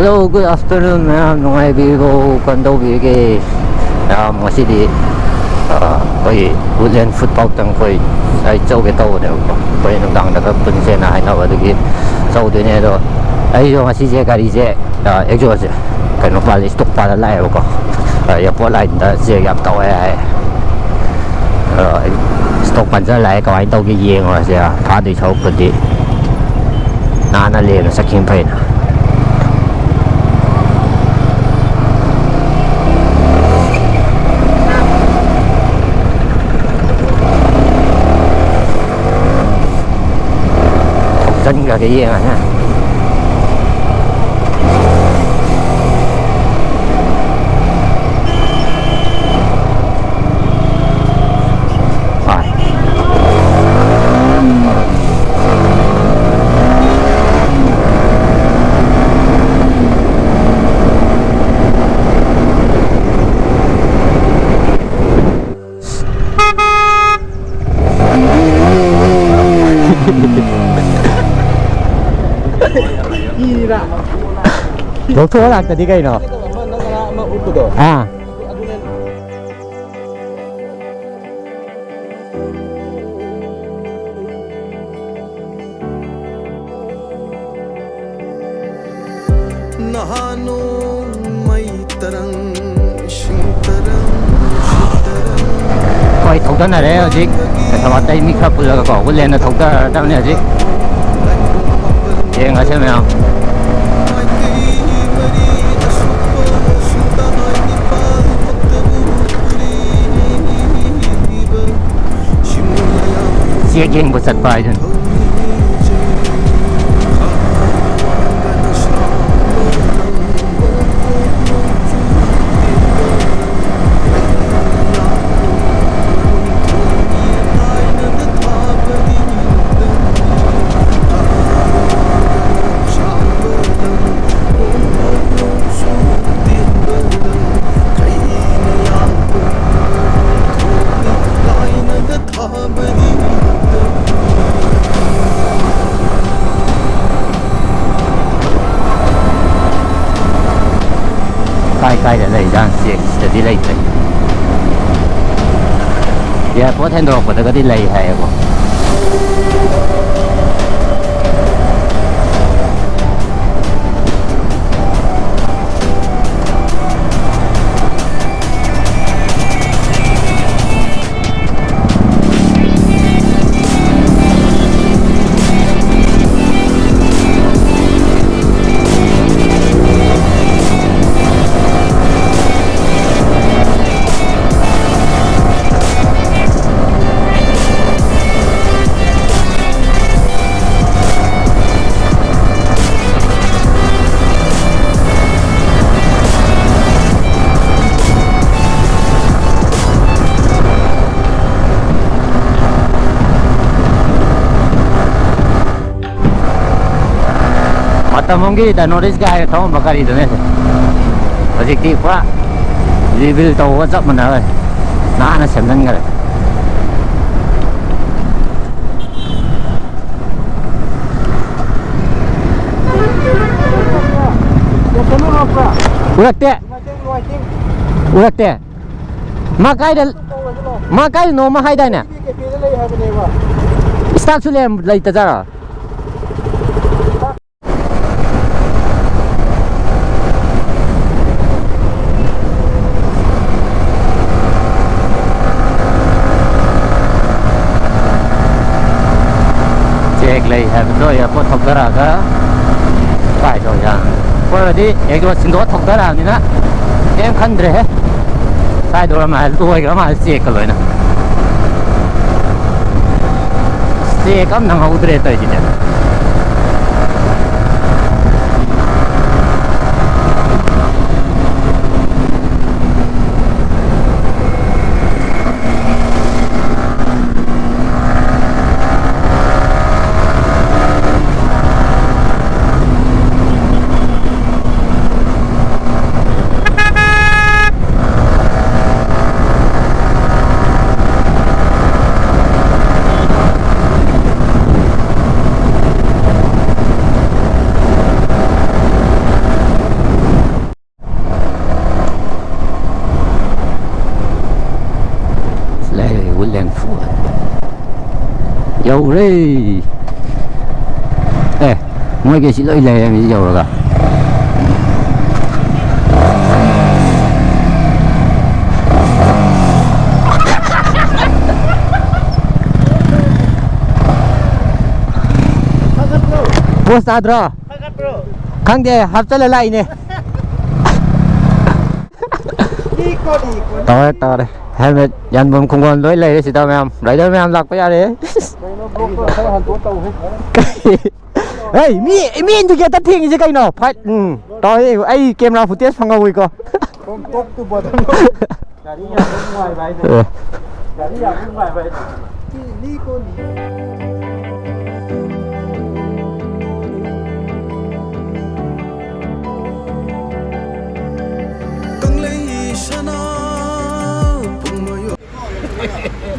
Hello, good afternoon ma'am. Nungaybigo kandawbigi. Masidi koi woodland food paut tang koi ai chau ke tau ne koi nungdang da ka pun se na hai na wa gi chau de ne do ai yo ngasi je gari je ekjo je kai no pali stock pa la lai ko ya po lai da je yap tau ai stock pan za lai ka ai tau gi yeng wa se pha de chau ko di na na le na sakin pai na chân ra cái gì mà ha. Đâu thua lạc tadi kayak no. Ah. Nahano may tarang shintarang Khoithok đó này đấy chị. Cái watai mi khắp là có cái lên là thok đó đâu nè chị. Chị nghe xem nào. Sieging buat Biden. Cái để lấy ra sẽ đi lấy thôi. Yeah, bố thay đồ của nó có đi lấy hay không? Tamongi da notice guy thong bakari do ne project pa reveal to what's up mana na semnan ga urak te makai no ma hai dai na start su le lai ta jara lấy hay rồi có thọc đó là cái phải rồi à qua đi cái cái xin đó thọc đó là gì đó em khăn rồi sai đồ mà tôi cái mà xe cái rồi nè xe cắm năng hậu tới tới gì nè ure mỗi cái chỉ lôi lề mình dầu rồi cả bos adra khang de hấp cho lại nè to đây helmet dàn bom không còn lối lề đấy, tao em đấy đó em lọc cái ra đấy ê mi anh kia tắt thiên gì cái nào phải tôi ấy kem nào phụ tiết phong ngồi co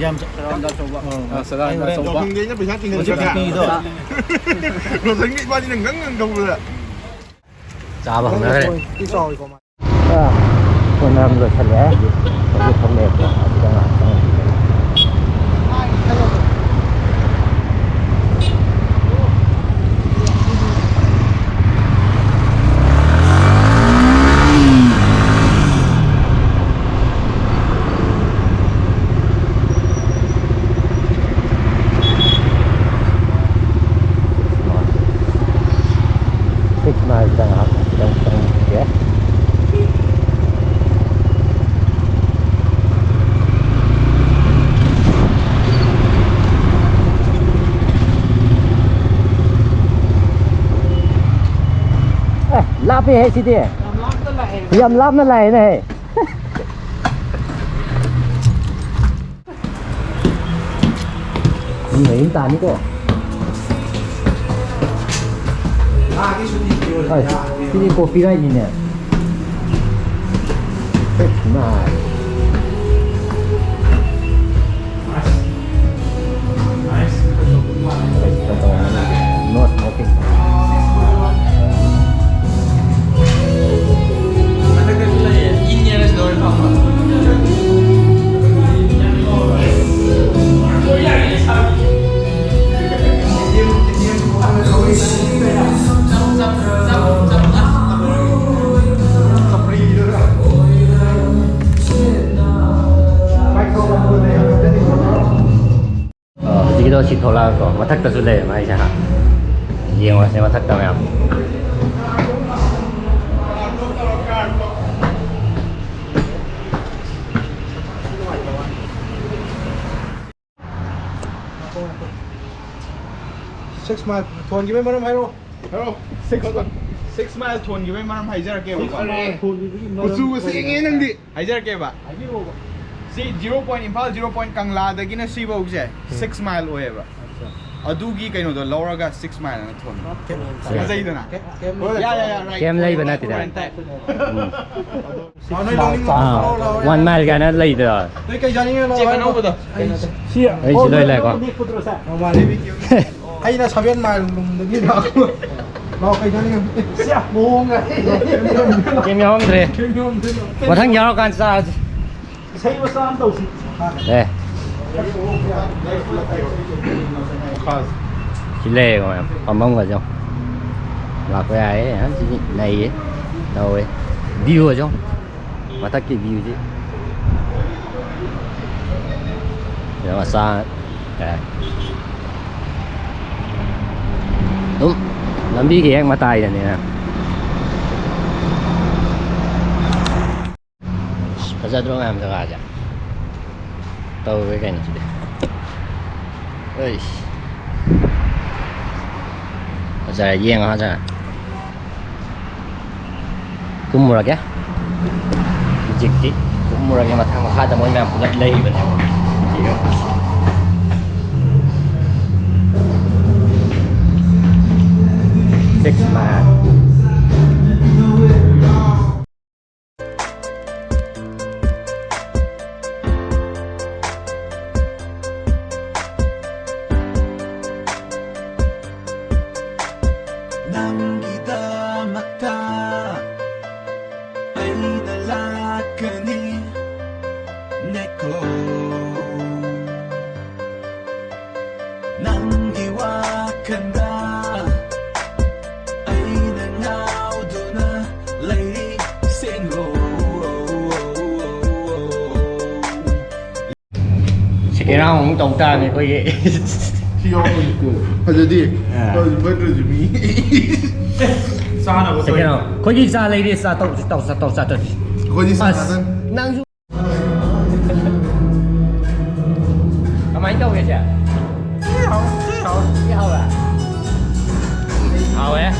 Jam sekarang dah coba. Sekarang dah coba. Tingginya bisa tinggal kaki itu. Rồi thấy nghĩ bao nhiêu ngắn đâu rồi ạ. Chả bằng nữa đấy. Con nam rồi thật lẽ, không không đẹp rồi, chỉ đang làm xong. Lắp đi hết đi. Yam lắp nó lại này. Mấy tàn cô. Ơi, cái gì coffee này nè. Mà. No smoking. Kita si thola ko mathak ta sule mai ja yeng wa se mathak ta me 6 miles ทวนกี่ไม่มาทำไมรู้ฮัลโหล6 miles ทวนกี่ไม่มาทำไมจะระเก็บบ้างกูสู้สิเงี้ยนั่งดิไอ้จะระเก็บบ้างสิ0 point impal 0 point กังลาแต่กินน่ะสิบอกใช่6 mile โอ้ยบ้างอะดูกี่กันโดนลาวร์ก็6 mile นะทวนไม่ใช่ตัวน่ะยาเกมเลยบ้านาติด1 mile กันนั่นเลยตัวเจ๊กันเอาไปตัวเชี่ย เฮ้ยจะเลยก่อน ไอ้น่ะ7 mile ลุงนี่เราไปกันนี่เชี่ยงงไงเกมยอมเลยว่าทั้งยาวกันซะใช้ภาษาอังกฤษchỉ lê rồi em còn mong vào trong là cái ấy hắn chỉ này ấy đâu ấy view ở trong mà tắt cái view chứ để mà xa đấy đúng làm biết gì em mà tay này nè bây giờ tôi làm cho gà chả tôi với cái này chứ ơi giờ giang hả cha cũng mua ra kìa dịch chị cũng mua ra nhưng mà thằng mà khai tao mới làm lại lây bên này chị không 6 miles nang 이랑 동땅이 거기 하저디 버드르지미 사나 세계는 거기 사 레이리 사 떡사 거기 사는 낭주 가만히 đâu vậy chị? Cái hầu à? Hầu ấy?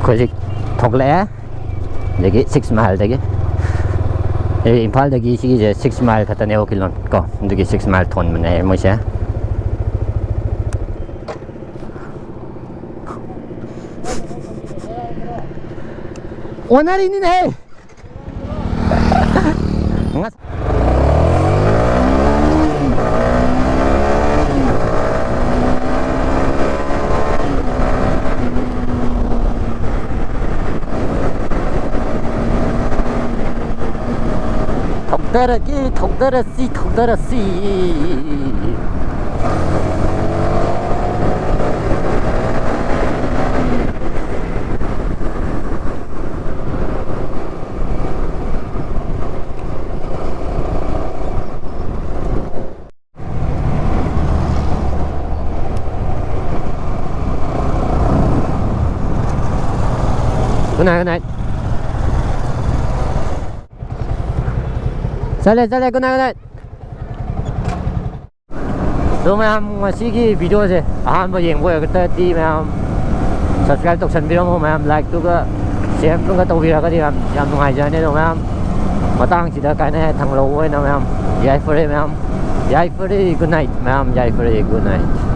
khoithok thok lẽ 여기 6mile 되게 임팔 되기 이제 6mile 갔다 내오 길론 거 여기 6mile 톤 문에 뭐야 오늘이는 해 덕다라씨 Good night. Good night. So ma'am, sige video se. Aham yeng boy kata di ma'am. Subscribe tok san video mo ma'am, like tu ka share tu ka tawira ka di ma'am. Yam nungai jane do ma'am. Matang sida kai na thang lo na ma'am. Yaiphare ma'am. Yaiphare good night ma'am. Yaiphare good night.